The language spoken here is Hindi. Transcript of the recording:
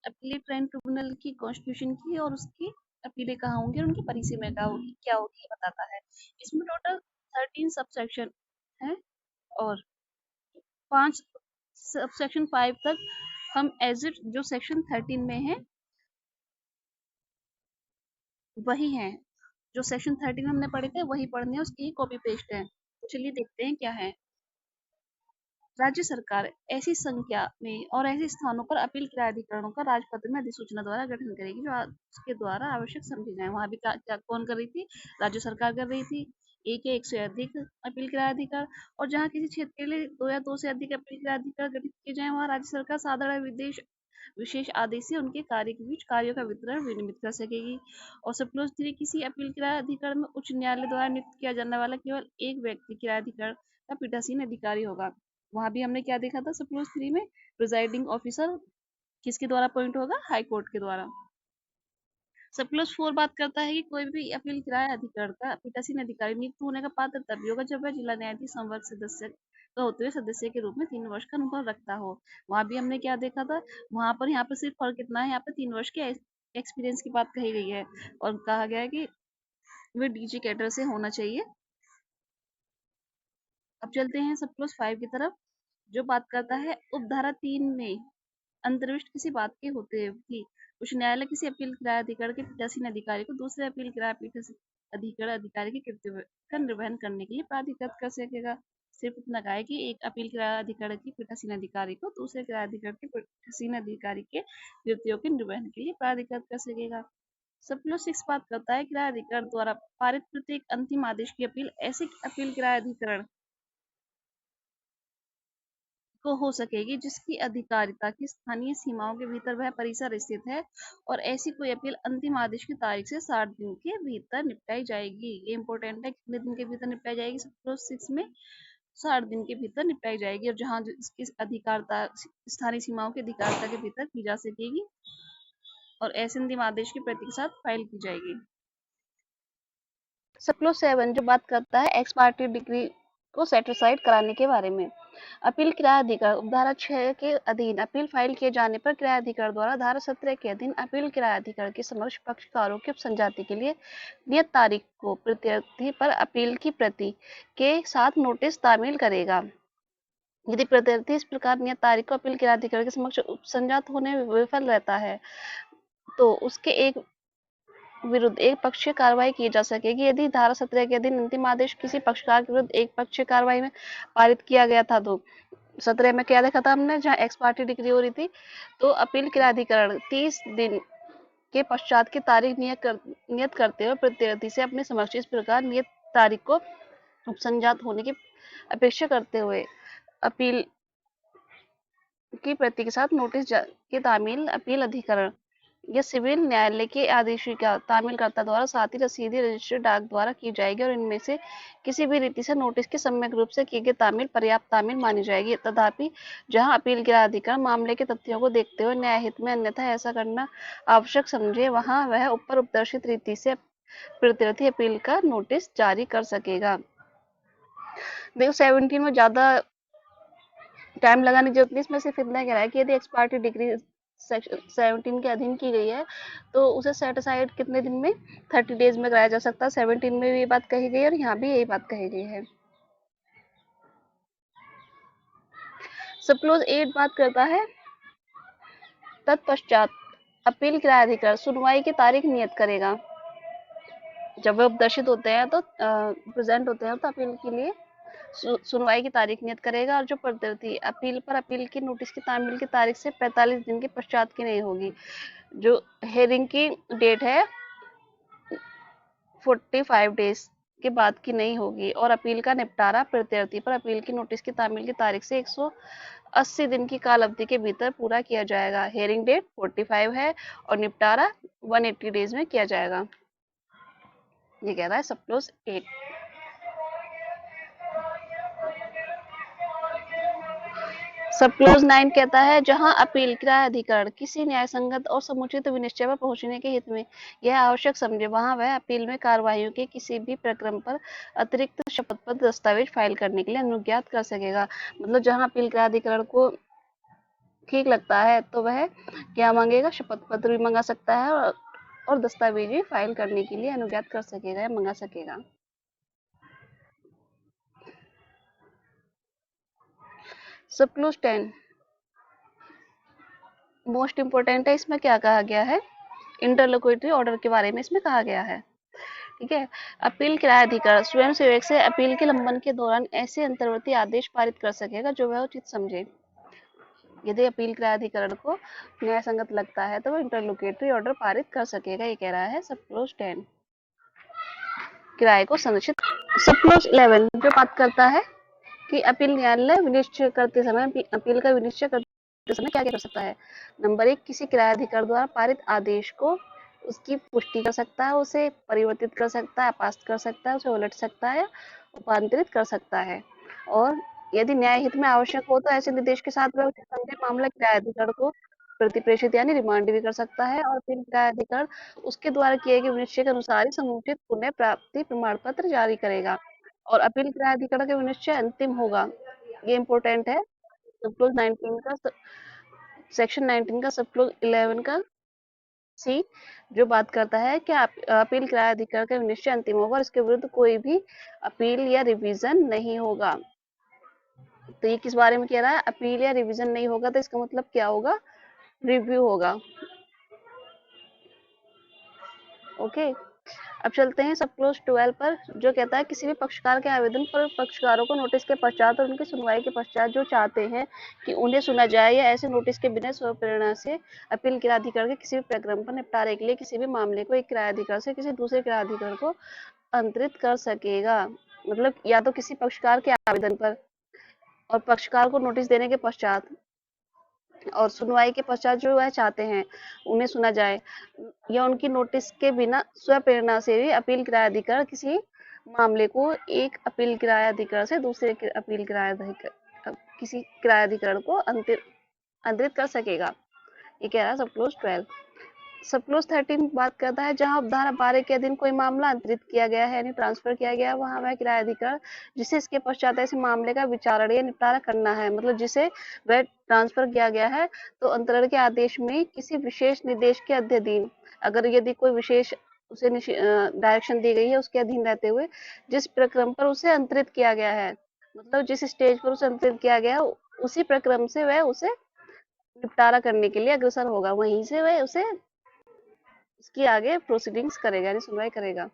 अपीलेट ट्राइब्यूनल की कॉन्स्टिट्यूशन की और उसकी अपीलें कहाँ होंगी और उनकी परिसीमा क्या होगी ये बताता है। इसमें टोटल 13 सबसेक्शन है और 5 सबसेक्शन 5 तक हम एज इट जो सेक्शन 13 में है वही है। जो सेक्शन 13 हमने पढ़े थे वही पढ़ने हैं, उसकी ही कॉपी पेस्ट है। तो चलिए देखते हैं क्या है। राज्य सरकार ऐसी संख्या में और ऐसे स्थानों पर अपील किरायाधिकरणों का राजपत्र में अधिसूचना द्वारा गठन करेगी जो उसके द्वारा आवश्यक समझी जाए। वहां भी क्या कौन कर रही थी? राज्य सरकार कर रही थी। एक या एक से अधिक अपील किरायाधिकार, और जहाँ किसी क्षेत्र के लिए दो या दो से अधिक अपील किरायाधिकार गठित किए जाए वहां राज्य सरकार साधारण विदेश विशेष आदेश से उनके कार्य के बीच कार्यों का वितरण विनियमित कर सकेगी। और सब क्लोज 3 किसी अपील किरायाधिकरण में उच्च न्यायालय द्वारा नियुक्त किया जाने वाला केवल एक व्यक्ति किरायाधिकरण का पीठासीन अधिकारी होगा। वहां भी हमने क्या देखा था सब क्लोज 3 में? प्रिजाइडिंग ऑफिसर किसके द्वारा अपॉइंट होगा? हाई कोर्ट के द्वारा। सब क्लोज 4 बात करता है कि कोई भी अपील किराया अधिकरण का पीठासीन अधिकारी नियुक्त होने का पात्र तभी होगा जब वह जिला न्यायाधीश संवर्ग सदस्य का होते हुए सदस्य के रूप में 3 वर्ष का अनुभव रखता हो। वहां भी हमने क्या देखा था? वहां पर यहाँ पर सिर्फ फर्क कितना है, यहाँ पर 3 वर्ष के एक्सपीरियंस की बात कही गई है और कहा गया है कि वे डीजी कैडर से होना चाहिए। अब चलते हैं सब क्लोज 5 की तरफ, जो बात करता है उपधारा 3 में अंतर्विष्ट किसी बात के होते हैं कि उच्च न्यायालय किसी अपील किराया अधिकारी के पीठासीन अधिकारी को दूसरे अपील किराया पीठासीन अधिकारी के कर्तव्य का निर्वहन करने के लिए प्राधिकृत कर सकेगा। सिर्फ इतना कहा है कि एक अपील किराया अधिकारी के पीठासीन अधिकारी को दूसरे किराया अधिकारी के पीठासीन अधिकारी के कृत्यों के निर्वहन के लिए प्राधिकृत कर सकेगा। सब क्लोज 6 बात करता है किराया अधिकरण द्वारा पारित प्रत्येक अंतिम आदेश की अपील ऐसे अपील किराया अधिकरण को हो सकेगी जिसकी अधिकारिता की स्थानीय सीमाओं के भीतर वह परिसर स्थित है, और ऐसी कोई अपील अंतिम आदेश की तारीख से 60 दिन के भीतर निपटाई जाएगी। ये इंपॉर्टेंट है, कितने दिन के भीतर निपटाई जाएगी? सब क्लोज 6 में 60 दिन के भीतर निपटाई जाएगी, और जहां इसकी अधिकारिता स्थानीय सीमाओं की अधिकारिता के भीतर की जा सकेगी और ऐसे अंतिम आदेश की प्रति के साथ फाइल की जाएगी। सब क्लोज 7 जो बात करता है एक्स पार्टी डिग्री को सेटिस्फाइड कराने के बारे में। अपील किरायाधिकार उपधारा 6 के अधीन अपील फाइल किए जाने पर किरायाधिकार द्वारा धारा 17 के अधीन अपील किरायाधिकार के समक्ष पक्षकारों की उपसंजाति के लिए नियत तारीख को प्रत्यर्थी पर अपील की प्रति के साथ नोटिस तामील करेगा। यदि प्रत्यर्थी इस प्रकार नियत तारीख को अपील किरायाधिकार के समक्ष उपसंजात होने में विफल रहता है तो उसके एक विरुद्ध एक पक्षीय कार्रवाई की जा सकेगी। यदि धारा 17 के अधीन अंतिम आदेश किसी पक्षकार के विरुद्ध एक पक्षीय कार्रवाई में पारित किया गया था तो 17 में क्या देखा था हमने, जहां एक्स पार्टी डिग्री हो रही थी, तो अपील किरायाधिकरण 30 दिन के पश्चात की तारीख नियत करते हुए प्रत्यर्थी से अपने समक्ष इस प्रकार नियत तारीख को उपसंजात होने की अपेक्षा करते हुए अपील की प्रति के साथ नोटिस की तामील अपील अधिकरण यह सिविल न्यायालय के आदेशिका तामीलकर्ता द्वारा साथ ही रसीदी रजिस्टर्ड डाक द्वारा की जाएगी और इनमें से किसी भी रीति से नोटिस के सम्यक रूप से की गई तामील पर्याप्त तामील मानी जाएगी। तथापि जहां अपील किरायाधिकार मामले के तथ्यों को देखते हुए न्यायहित में अन्यथा ऐसा करना आवश्यक समझे वहां वह ऊपर उपदर्शित रीति से प्रत्यर्थी अपील का नोटिस जारी कर सकेगा। देखो 17 में ज्यादा टाइम लगाने की जरूरत नहीं, इसमें सिर्फ इतना कह रहा है कि यदि एक्स पार्टी डिग्री सेक्शन 17 के अधीन की गई है तो उसे सेट असाइड कितने दिन में? 30 डेज में कराया जा सकता है। 17 में भी ये बात कही गई है और यहाँ भी यही बात कही गई है। सब क्लोज 8 बात करता है तत्पश्चात अपील किरायाधिकार सुनवाई की तारीख नियत करेगा। जब वे उपदर्शित होते हैं तो प्रेजेंट होते हैं तो अपील के लिए सुनवाई की तारीख नियत करेगा, और जो प्रत्यर्थी अपील पर अपील की नोटिस की तामील की तारीख से 45 दिन के पश्चात की नहीं होगी। जो हेयरिंग की डेट है 45 डेज के बाद की नहीं होगी, और अपील का निपटारा प्रत्यर्थी पर अपील की नोटिस की तामील की तारीख से 180 दिन की काल अवधि के भीतर पूरा किया जाएगा। हेयरिंग डेट 45 है और निपटारा 180 डेज में किया जाएगा। ये कह रहा है सब क्लोज 8। सब क्लोज 9 कहता है जहां अपील किरायाधिकरण किसी न्यायसंगत और समुचित विनिश्चय पर पहुंचने के हित में यह आवश्यक समझे वहां वह अपील में कार्रवाइयों के किसी भी प्रक्रम पर अतिरिक्त शपथ पत्र दस्तावेज फाइल करने के लिए अनुज्ञात कर सकेगा। मतलब जहां अपील किरायाधिकरण को ठीक लगता है तो वह क्या मांगेगा, शपथ पत्र भी मंगा सकता है और दस्तावेज भी फाइल करने के लिए अनुज्ञात कर सकेगा या मंगा सकेगा। सब क्लोज 10 मोस्ट इम्पोर्टेंट है। इसमें क्या कहा गया है, इंटरलोक्यूटरी ऑर्डर के बारे में इसमें कहा गया है। ठीक है। अपील किरायाधिकार स्वयं सेवक से अपील के लंबन के दौरान ऐसे अंतर्वर्ती आदेश पारित कर सकेगा जो वह उचित समझे। यदि अपील किरायाधिकरण को न्याय संगत लगता है तो वह इंटरलोक्यूटरी ऑर्डर पारित कर सकेगा, ये कह रहा है सब क्लोज 10। किराए को संरक्षित। सब क्लोज 11 जो बात करता है कि अपील न्यायालय विनिश्चय करते समय अपील का विनिश्चय करते समय क्या क्या कर सकता है। नंबर 1, किसी किरायाधिकार द्वारा पारित आदेश को उसकी पुष्टि कर सकता है, उसे परिवर्तित कर सकता है, अपास्त कर सकता है, उसे उलट सकता है, रूपांतरित कर सकता है। और यदि न्याय हित में आवश्यक हो तो ऐसे निर्देश के साथ वह संबंधित मामला किरायाधिकार को प्रतिप्रेषित यानी रिमांड भी कर सकता है और फिर किरायाधिकार उसके द्वारा किए गए विनिश्चय के अनुसार ही समुचित पुनः प्राप्ति प्रमाण पत्र जारी करेगा और अपील किरायाधिकरण का विनिश्चय अंतिम होगा। ये इम्पोर्टेंट है। सब क्लोज 19 का सेक्शन 19 का सब क्लोज 11 का सी जो बात करता है कि अपील किरायाधिकरण का विनिश्चय अंतिम होगा और इसके विरुद्ध कोई भी अपील या रिवीजन नहीं होगा। तो ये किस बारे में कह रहा है, अपील या रिवीजन नहीं होगा तो इसका मतलब क्या होगा, रिव्यू होगा। ओके। अब चलते हैं सब क्लोज 12 पर जो कहता है किसी भी पक्षकार के आवेदन पर पक्षकारों को नोटिस के पश्चात और उनकी सुनवाई के पश्चात जो चाहते हैं कि उन्हें सुना जाए या ऐसे नोटिस के बिना स्वप्रेरणा से अपील किरायाधिकरण के किसी भी प्रकरण पर निपटारे के लिए किसी भी मामले को एक किरायाधिकार से किसी दूसरे किरायाधिकार को अंतरित कर सकेगा। मतलब या तो किसी पक्षकार के आवेदन पर और पक्षकार को नोटिस देने के पश्चात और सुनवाई के पश्चात जो वह चाहते हैं उन्हें सुना जाए या उनकी नोटिस के बिना स्वप्रेरणा से भी अपील किरायाधिकार किसी मामले को एक अपील किरायाधिकार से दूसरे अपील किरायाधिकार किसी किरायाधिकरण को अंतरित कर सकेगा। ये कह रहा है सब क्लोज 12। सब क्लोज 13 बात करता है जहां धारा 12 के अधीन कोई मामला अंतरित किया गया है यानी ट्रांसफर किया गया है वहां वह किरायाधिकार जिसे इसके पश्चात ऐसे मामले का विचारण या निपटारा करना है, मतलब जिसे वह ट्रांसफर किया गया है तो अंतरण के आदेश में किसी विशेष निर्देश के अधीन अगर यदि कोई विशेष उसे डायरेक्शन दी गई है उसके अधीन रहते हुए जिस प्रक्रम पर उसे अंतरित किया गया है, मतलब जिस स्टेज पर उसे अंतरित किया गया है उसी प्रक्रम से वह उसे निपटारा करने के लिए अग्रसर होगा, वहीं से वह उसे इसकी आगे प्रोसीडिंग्स करेगा यानी सुनवाई करेगा।